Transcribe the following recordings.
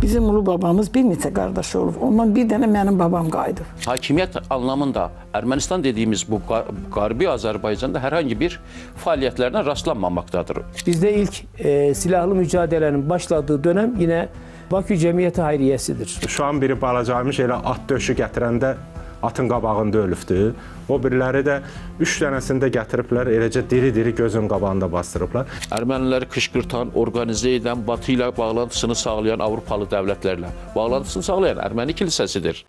Bizim ulu babamız bir neçə qardaşı olub. Ondan bir dənə mənim babam qayıdıb. Hakimiyyət anlamında Ermənistan dediğimiz bu Qarbi Azərbaycanda herhangi bir faaliyetlerine rastlanmamaktadır. Bizde ilk silahlı mücadelenin başladığı dönem yine Bakü Cemiyeti Hayriyesidir. Uşağın biri balacaymış, elə at döşü gətirəndə atın qabağında ölübdür. O biriləri də 3 dənəsində gətiriblər, eləcə diri-diri gözün qabağında bastırıblar. Erməniləri kışkırtan, organize eden, Batı ile bağlantısını sağlayan Avrupalı devletlerle bağlantısını sağlayan Ermeni kilisesidir.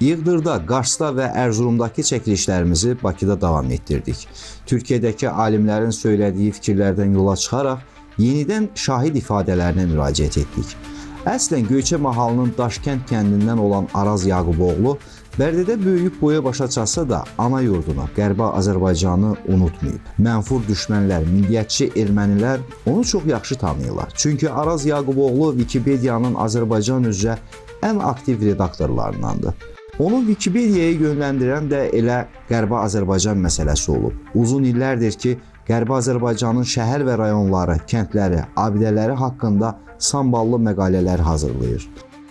Yığdırda, Qarsda və Ərzurumdakı çəkilişlərimizi Bakıda davam etdirdik. Türkiyədəki alimlərin söylədiyi fikirlərdən yola çıxaraq yenidən şahid ifadələrinə müraciət etdik. Əslən Göyçə mahalının Daşkənd kəndindən olan Araz Yaquboğlu Bərdədə böyüyüb boya başa çatsa da ana yurduna, Qərbi Azərbaycanı unutmayıb. Mənfur düşmənlər, milliyyətçi ermənilər onu çox yaxşı tanıyırlar. Çünki Araz Yaquboğlu Wikipediyanın Azərbaycan üzrə ən aktiv redaktorlarındandır. Onu Wikipediyaya yönləndirən də elə Qərbi Azərbaycan məsələsi olub. Uzun illərdir ki, Qərbi Azərbaycanın şəhər və rayonları, kəndləri, abidələri haqqında samballı məqalələr hazırlayır.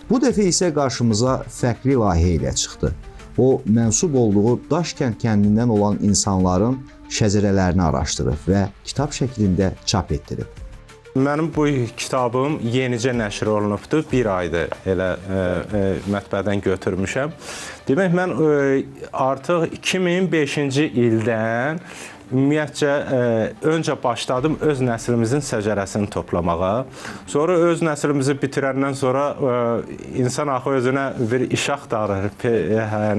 Bu dəfə isə qarşımıza fərqli layihə ilə çıxdı. O, mənsub olduğu Daşkənd kəndindən olan insanların şəcərələrini araşdırıb və kitab şəklində çap etdirib. Mənim bu kitabım yenicə nəşr olunubdur. Bir aydır elə mətbəədən götürmüşəm. Demək, mən artıq 2005-ci ildən ümumiyyətcə öncə başladım öz nəslimizin şəcərəsini toplamağa. Sonra öz nəslimizi bitirəndən sonra insan axı özünə bir iş axtarır,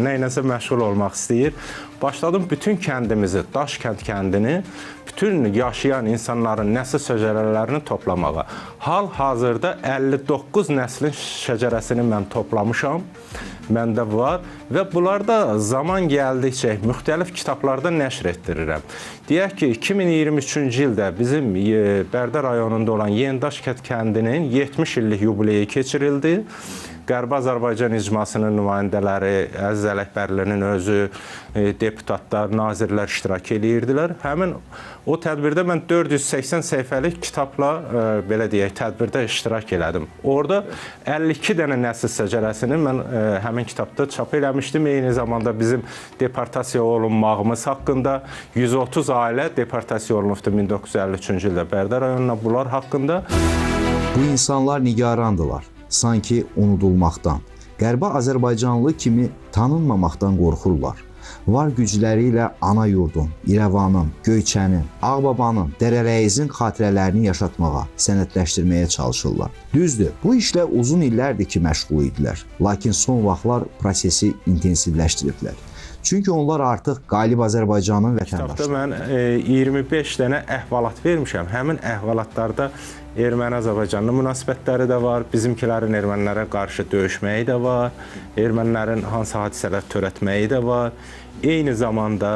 nəyinəsə məşğul olmaq istəyir. Başladım bütün kəndimizi, Daşkənd kəndini, bütün yaşayan insanların nəsil şəcərələrini toplamağa. Hal-hazırda 59 nəslin şəcərəsini mən toplamışam, məndə var və bunlarda zaman gəldikcə müxtəlif kitablarda nəşr etdirirəm. Deyək ki, 2023-cü ildə bizim Bərdə rayonunda olan Yenidaşkənd kəndinin 70 illik yubileyi keçirildi. Qərbi Azərbaycan icmasının nümayəndələri, Əziz Ələkbərlinin özü, deputatlar, nazirlər iştirak edirdilər. Həmin o tədbirdə mən 480 səhifəlik kitabla, belə deyək, tədbirdə iştirak elədim. Orada 52 dənə nəsil şəcərəsini mən həmin kitabda çap eləmişdim. Eyni zamanda bizim deportasiya olunmağımız haqqında 130 ailə deportasiya olunubdu 1953-cü ildə Bərdə rayonuna, bunlar haqqında. Bu insanlar nigarandılar. Sanki unudulmaqdan, Qərbi Azərbaycanlı kimi tanınmamaqdan qorxurlar. Var gücləri ilə ana yurdun, İrəvanın, Göyçənin, Ağbabanın, Dərərəyizin xatirələrini yaşatmağa, sənədləşdirməyə çalışırlar. Düzdür, bu işlə uzun illərdir ki, məşğul idilər. Lakin son vaxtlar prosesi intensivləşdiriblər. Çünki onlar artıq qalib Azərbaycanın vətəndaşları. Kitabda mən 25 dənə əhvalat vermişəm. Həmin əhvalatlarda Erməni-Azərbaycanlı münasibətləri də var, bizimkilərin ermənilərə qarşı döyüşməyi də var, ermənilərin hansı hadisələr törətməyi də var. Eyni zamanda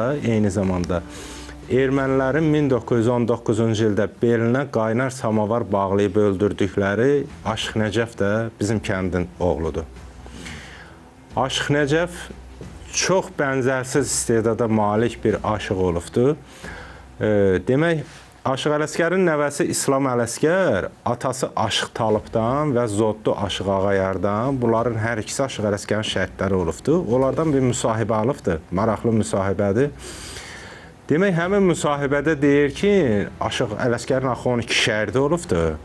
ermənilərin 1919-cu ildə belinə qaynar samavar bağlayıb öldürdükləri Aşıq Nəcəf də bizim kəndin oğludur. Aşıq Nəcəf çox bənzərsiz istedada malik bir aşıq olubdur. Demək, Aşıq Ələsgərin nəvəsi İslam Ələsgər, atası Aşıq Talıbdan və Zoddu Aşıq Ağayardan, bunların hər ikisi Aşıq Ələsgərin şəhidləri olubdur. Onlardan bir müsahibə alıbdır, maraqlı müsahibədir. Demək, həmin müsahibədə deyir ki, Aşıq Ələsgərin axı 12 şəhidi olubdur.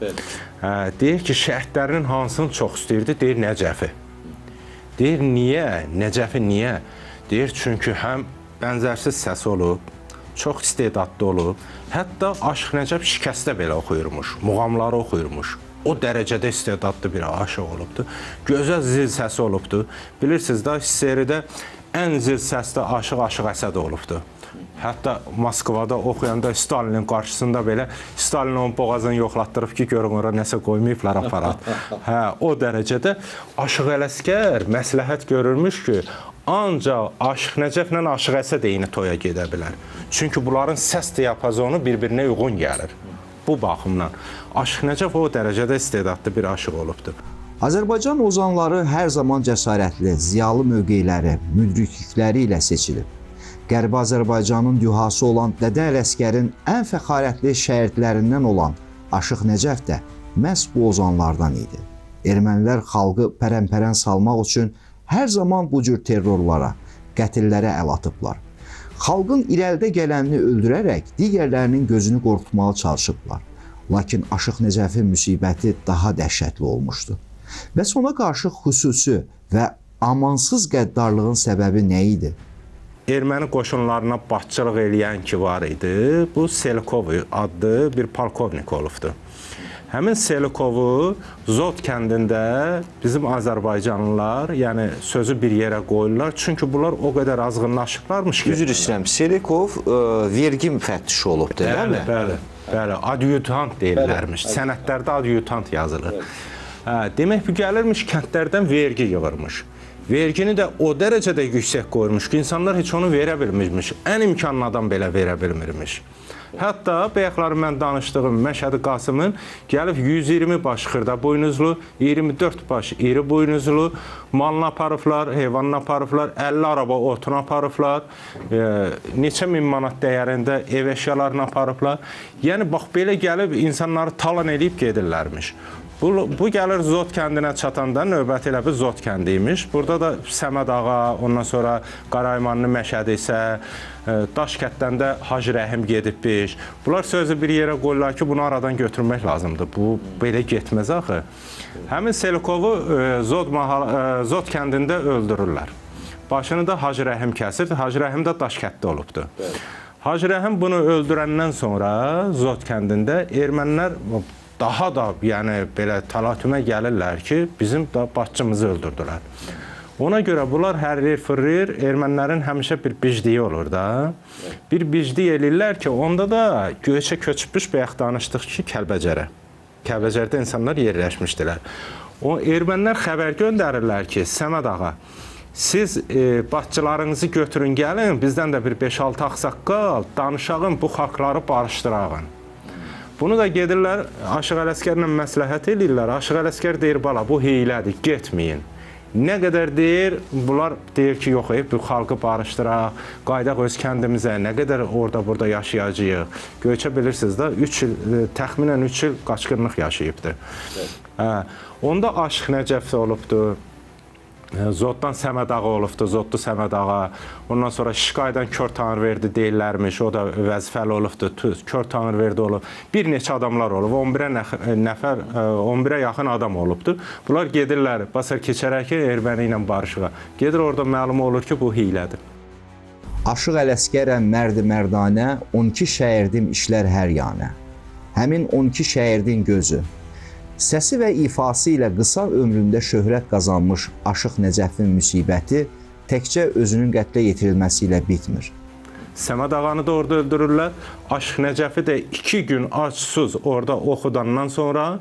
Deyir ki, şəhidlərinin hansını çox istəyirdi? Deyir, Nəcəfi. Deyir, niyə? Nəcəfi niyə? Deyir, çünki həm bənzərsiz səsi olub, çox istedadlı olub. Hətta Aşıq Nəcəf şikəstə belə oxuyurmuş, muğamları oxuyurmuş. O dərəcədə istedadlı bir aşıq olubdu. Gözəl zil səsi olubdu. Bilirsiniz də, seridə ən zil səsli aşıq Aşıq Əsəd olubdu. Hətta Moskvada oxuyanda Stalinin qarşısında belə Stalin onun boğazını yoxlatdırıb ki, görün ora nəsə qoymayıblar aparat. Hə, o dərəcədə Aşıq Ələsgər məsləhət görürmüş ki, ancaq Aşıq Nəcəflə Aşıq Əsəd eyni toya gedə bilər. Çünki bunların səs diapazonu bir-birinə uyğun gəlir. Bu baxımdan Aşıq Nəcəf o dərəcədə istedadlı bir aşıq olubdu. Azərbaycan ozanları hər zaman cəsarətli, ziyalı mövqeləri, müdriklikləri ilə seçilib. Qərbi Azərbaycanın dühası olan Dədə Ələsgərin ən fəxarətli şagirdlərindən olan Aşıq Nəcəf də məhz bu ozanlardan idi. Ermənilər xalqı pərən-pərən salmaq üçün hər zaman bu cür terrorlara, qətillərə əl atıblar. Xalqın irəlidə gələnini öldürərək digərlərinin gözünü qorxutmağa çalışıblar. Lakin Aşıq Nəcəfin müsibəti daha dəhşətli olmuşdu. Bəs ona qarşı xüsusi və amansız qəddarlığın səbəbi nə idi? Erməni qoşunlarına başçılıq eləyən ki var idi, bu Selikov adlı bir polkovnik olubdu. Həmin Selikovu Zot kəndində bizim Azərbaycanlılar, yəni sözü bir yerə qoyurlar. Çünki bunlar o qədər azğınlaşıblarmış ki. Üzr istəyirəm, Selikov vergi müfəttişi olubdu, deyilmi? Bəli, adjutant deyirlərmiş. Sənədlərdə adjutant yazılır. Demək, bu gəlirmiş kəndlərdən vergi yığırmış. Vergini də o dərəcədə yüksək qoyurmuş ki, insanlar heç onu verə bilmirmiş. Ən imkanlı adam belə verə bilmirmiş. Hətta bayaqları mən danışdığım Məşədi Qasımın gəlib 120 baş xırda buynuzlu, 24 baş iri buynuzlu, malını aparıblar, heyvanını aparıblar, 50 araba otunu aparıblar, neçə min manat dəyərində ev əşyalarını aparıblar. Yəni, bax, belə gəlib insanları talan edib gedirlərmiş. Bu gəlir Zot kəndinə çatanda, növbəti elə bir Zot kəndi imiş. Burada da Səməd ağa, ondan sonra Qaraymanlı Məşədi isə, Daşkətdən də Hacı Rəhim gedibmiş. Bunlar sözü bir yerə qoyurlar ki, bunu aradan götürmək lazımdır. Bu belə getməz axı. Həmin Selikovu Zot kəndində öldürürlər. Başını da Hacı Rəhim kəsir. Hacı Rəhim də Daşkətdə olubdu. Hacı Rəhim bunu öldürəndən sonra Zot kəndində ermənilər daha da yəni belə talatümə gəlirlər ki, bizim da başçımızı öldürdülər. Ona görə bunlar hərrir, fırrir, ermənilərin həmişə bir bicdiyi olur da. Bir bicdi eləyirlər ki, onda da Göyçə köçübmüş bayaq danışdıq ki, Kəlbəcərə. Kəlbəcərdə insanlar yerləşmişdilər. O ermənilər xəbər göndərirlər ki, Səməd ağa, siz başçılarınızı götürün gəlin, bizdən də bir 5-6 ağsaqqal danışağın, bu xalqları barışdırağın. Bunu da gedirlər, Aşıq Ələsgərlə məsləhət edirlər. Aşıq Ələsgər deyir, bala, bu hiylədir, getməyin. Nə qədər deyir, bunlar deyir ki, yox, bu xalqı barışdıraq, qaydaq öz kəndimizə, nə qədər orada-burada yaşayacağıq. Göyçə bilirsiniz də, təxminən 3 il qaçqınlıq yaşayıbdır. Onda Aşıq Nəcəf olubdur. Zoddan Səməd ağa olubdu, Zodlu Səməd ağa. Ondan sonra Şişqaydan Kör Tanrıverdi deyirlərmiş, o da vəzifəli olubdu, Kör Tanrıverdi olub. Bir neçə adamlar olub, 11-ə yaxın adam olubdu. Bunlar gedirlər, basar keçərək ki, erməni ilə barışığa. Gedir, orada məlum olur ki, bu hiylədir. Aşıq Ələsgərəm mərdi mərdanə, 12 şəhərdim işlər hər yanə. Həmin 12 şəhirdin gözü. Səsi və ifası ilə qısa ömründə şöhrət qazanmış Aşıq Nəcəfin müsibəti təkcə özünün qətlə yetirilməsi ilə bitmir. Səməd ağanı da orada öldürürlər. Aşıq Nəcəfi də 2 gün ac-susuz orada oxudandan sonra,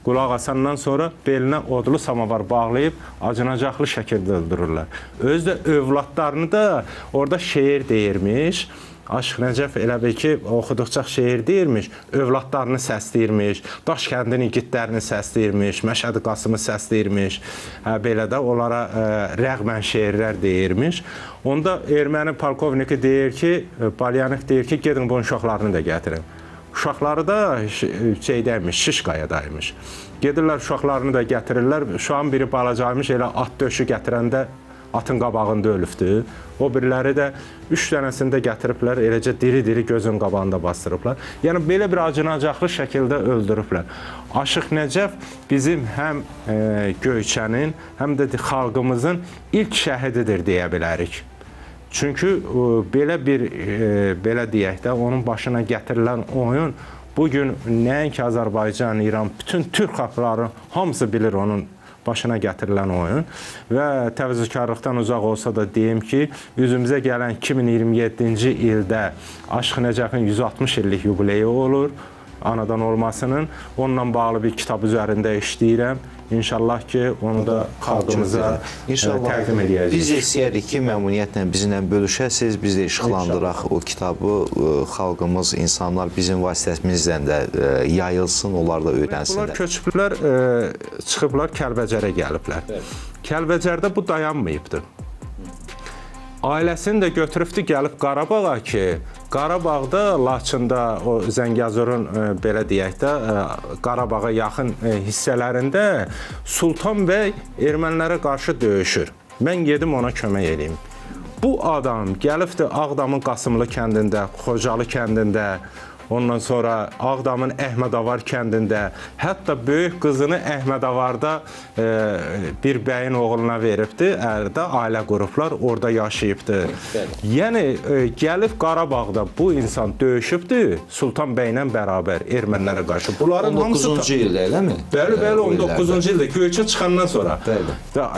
qulaq asandan sonra belinə odlu samavar bağlayıb acınacaqlı şəkildə öldürürlər. Özü də övladlarını da orada şeir deyirmiş. Aşıq Nəcəf elə bil ki, oxuduqca şeir deyirmiş, övladlarını səsləyirmiş, Daşkəndin igidlərini səsləyirmiş, Məşədi Qasımı səsləyirmiş, belə də onlara rəğmən şeirlər deyirmiş. Onda erməni polkovniki deyir ki, Balyanik deyir ki, gedin bunun uşaqlarını da gətirin. Uşaqları da şeydəymiş, Şişqayadaymış. Gedirlər, uşaqlarını da gətirirlər, uşağın biri balacaymış, elə at döşü gətirəndə atın qabağında ölübdür. O biriləri də 3 dənəsində gətiriblər, eləcə diri-diri gözün qabağında bastırıblar. Yəni, belə bir acınacaqlı şəkildə öldürüblər. Aşıq Nəcəf bizim həm Göyçənin, həm də xalqımızın ilk şəhididir deyə bilərik. Çünki belə deyək də, onun başına gətirilən oyun bu gün nəinki Azərbaycan, İran, bütün türk xalqları hamısı bilir onun başına gətirilən oyun və təvəzzökarlıqdan uzaq olsa da deyim ki, üzümüzə gələn 2027-ci ildə Aşıq Nəcəfin 160 illik yubileyi olur, anadan olmasının. Onunla bağlı bir kitab üzərində işləyirəm. İnşallah ki, onu da xalqımıza təqdim edəcəyik. Biz istəyərik ki, məmnuniyyətlə bizimlə bölüşəsiniz, biz də işıqlandıraq o kitabı, xalqımız, insanlar bizim vasitəmizlə də yayılsın, onlar da öyrənsinlər. Bunlar köçüblər, çıxıblar, Kəlbəcərə gəliblər. Kəlbəcərdə bu dayanmayıbdır. Ailəsini də götürübdür, gəlib Qarabağa ki, Qarabağda, Laçında, o Zəngəzurun belə deyək də, Qarabağa yaxın hissələrində Sultan bəy ermənilərə qarşı döyüşür. Mən gedim ona kömək edeyim. Bu adam gəlibdir Ağdamın Qasımlı kəndində, Xocalı kəndində, ondan sonra Ağdamın Əhmədavar kəndində, hətta böyük qızını Əhmədavarda bir bəyin oğluna veribdir, ərdə ailə qurublar, orada yaşayıbdır. Yəni, gəlib Qarabağda bu insan döyüşübdür Sultan bəylə bərabər ermənilərə qarşı. 19-cu ildə, eləmi? Bəli, 19-cu ildə Göyçə çıxandan sonra.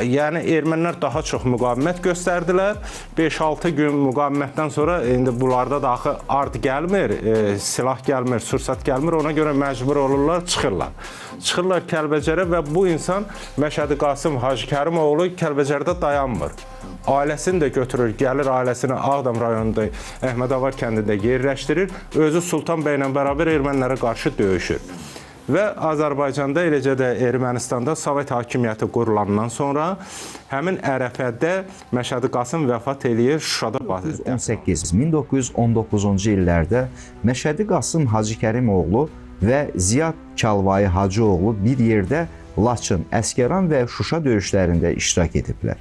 Yəni, ermənilər daha çox müqavimət göstərdilər. 5-6 gün müqavimətdən sonra indi bunlarda da axı ard gəlmir, silah gəlmir, sursat gəlmir, ona görə məcbur olurlar, çıxırlar. Çıxırlar Kəlbəcərə və bu insan Məşədi Qasım Hacı Kərimoğlu Kəlbəcərdə dayanmır. Ailəsini də götürür, gəlir ailəsini Ağdam rayonunda Əhmədavar kəndində yerləşdirir, özü Sultan bəylə bərabər ermənilərə qarşı döyüşür. Və Azərbaycanda, eləcə də Ermənistanda Sovet hakimiyyəti qurulandan sonra həmin ərəfədə Məşədi Qasım vəfat eləyir Şuşada. 1919-cu illərdə Məşədi Qasım Hacı Kərimoğlu və Ziyad Kəlvayı Hacıoğlu bir yerdə Laçın, Əsgəran və Şuşa döyüşlərində iştirak ediblər.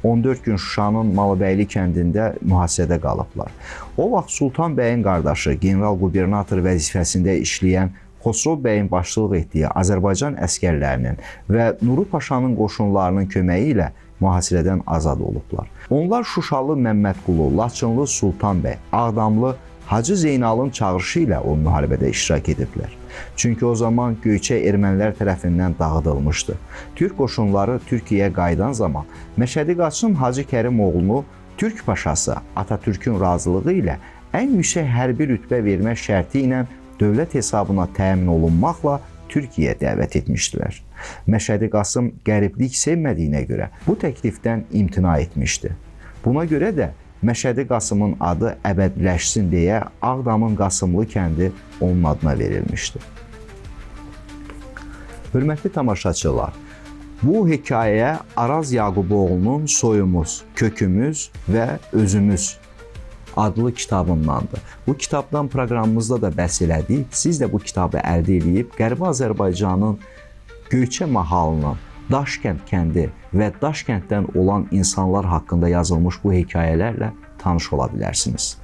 14 gün Şuşanın Malıbəyli kəndində mühasirədə qalıblar. O vaxt Sultan bəyin qardaşı, general-qubernator vəzifəsində işləyən Xosrov bəyin başçılıq etdiyi Azərbaycan əskərlərinin və Nuru Paşanın qoşunlarının köməyi ilə mühasirədən azad olublar. Onlar Şuşalı Məmmədqulu, Laçınlı Sultan bəy, Ağdamlı Hacı Zeynalın çağırışı ilə o müharibədə iştirak ediblər. Çünki o zaman Göyçə ermənilər tərəfindən dağıdılmışdı. Türk qoşunları Türkiyəyə qayıdan zaman Məşədi Qasım Hacı Kərimoğlunu Türk paşası Atatürkün razılığı ilə ən yüksək hərbi rütbə vermək şərti ilə dövlət hesabına təmin olunmaqla Türkiyəyə dəvət etmişdilər. Məşədi Qasım qəriblik sevmədiyinə görə bu təklifdən imtina etmişdi. Buna görə də Məşədi Qasımın adı əbədiləşsin deyə Ağdamın Qasımlı kəndi onun adına verilmişdi. Hörmətli tamaşaçılar, bu hekayəyə Araz Yaquboğlunun Soyumuz, Kökümüz və Özümüz adlı kitabındandır. Bu kitabdan proqramımızda da bəhs elədik. Siz də bu kitabı əldə edib Qərbi Azərbaycanın Göyçə mahalının, Daşkənd kəndi və Daşkənddən olan insanlar haqqında yazılmış bu hekayələrlə tanış ola bilərsiniz.